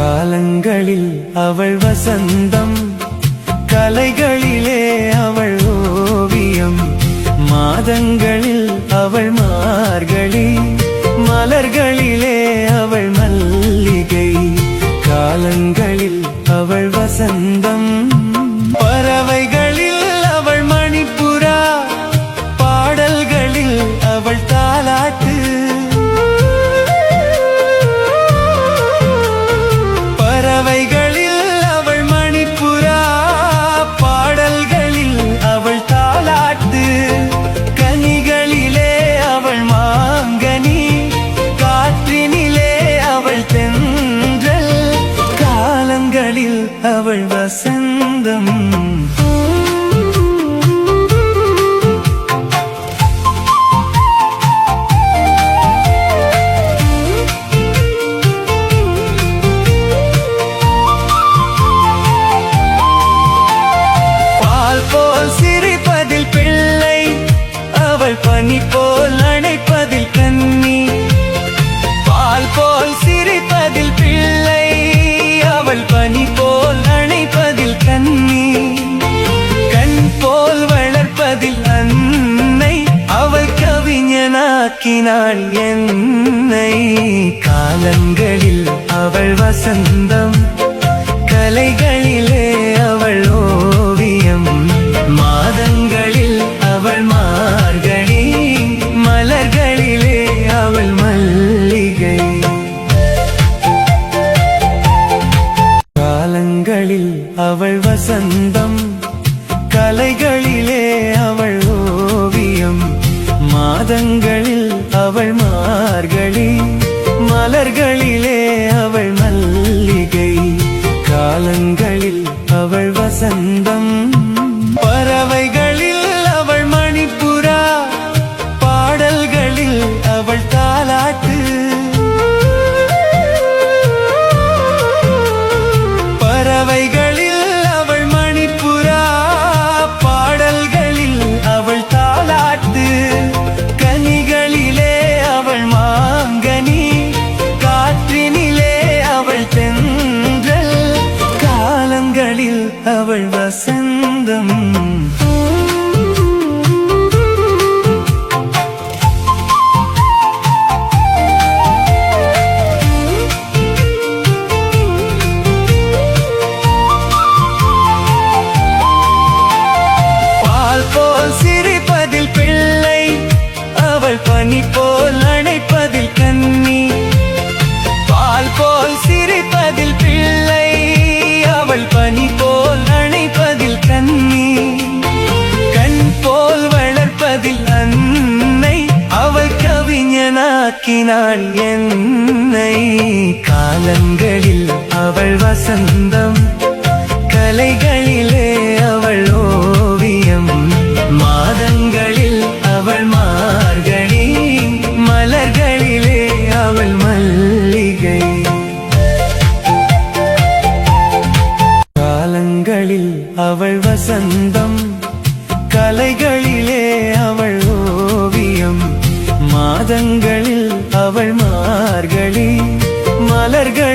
காலங்களில் அவள் வசந்தம், கலைகளிலே அவள் ஓவியம். மாதங்களில் அவள் மார்கழி, மலர்களிலே அவள் மல்லிகை. காலங்களில் அவள் வசந்தம், பறவைகளில் அவள் மணிப்புறா, பாடல்களில் அவள் தாலாட்டு. பறவைகளில் அவள் மணிப்புறா, பாடல்களில் அவள் தாலாட்டு. கனிகளிலே அவள் மாங்கனி, காற்றினிலே அவள் தென்றல். காலங்களில் அவள் வசந்தம். சிரிப்பதில் பிள்ளை, அவள் பனி போல் அணைப்பதில் கன்னி. பால் போல் சிரிப்பதில் பிள்ளை, அவள் பனி போல் அணைப்பதில் கன்னி. கண் போல் வளர்ப்பதில் அன்னை, அவள் கவிஞனாக்கினாள் என்னை. காலங்களில் அவள் வசந்தம், கலைகளிலே அவள் ஓவியம். மாதங்களில் அவள் மார்கழி, மலர்களிலே அவள் மல்லிகை. காலங்களில் அவள் வசந்தம், கலைகளிலே அவள் ஓவியம். மாதங்களில் அவள் மார்கழி, மலர்களிலே அவள் மல்லிகை. காலங்களில் அவள் வசந்தம், கலைகளிலே அவள் ஓவியம். மாதங்களில் அவள் மார்கழி, மலர்களிலே அவள் மல்லிகை. காலங்களில் அவள் வசந்தம், கலைகளிலே அவள் ஓவியம். மாதங்களில் அவள் மார்கழி, மலர்களிலே அவள் மல்லிகை. காலங்களில் அவள் வசந்தம், பறவைகளில் அவள் மணிப்புறா, பாடல்களில் அவள் தாலாட்டு. பறவைகளில் அவள் மணிப்புறா, பாடல்களில் அவள் தாலாட்டு. கனிகளிலே அவள் மாங்கனி, காற்றினிலே அவள் தென்றல். காலங்களில் அவள் வசந்தம். பால் போல் சிரிப்பதில் பிள்ளை, அவள் பனி போல் அணைப்பதில் கன்னி. பால் போல் சிரிப்பதில் பிள்ளை, அவள் பனி போல் அணைப்பதில் கன்னி. கண் போல் வளர்ப்பதில் அன்னை, அவள் கவிஞனாக்கினாள் என்னை. காலங்களில் அவள் வசந்தம், கலைகளிலே அவள் ஓவியம். மாதங்களில் அவள் மார்கழி, மலர்களிலே அவள் மல்லிகை. காலங்களில் அவள் வசந்தம், கலைகளிலே அவள் ஓவியம். மாதங்களில் அவள் மார்கழி, மலர்கள்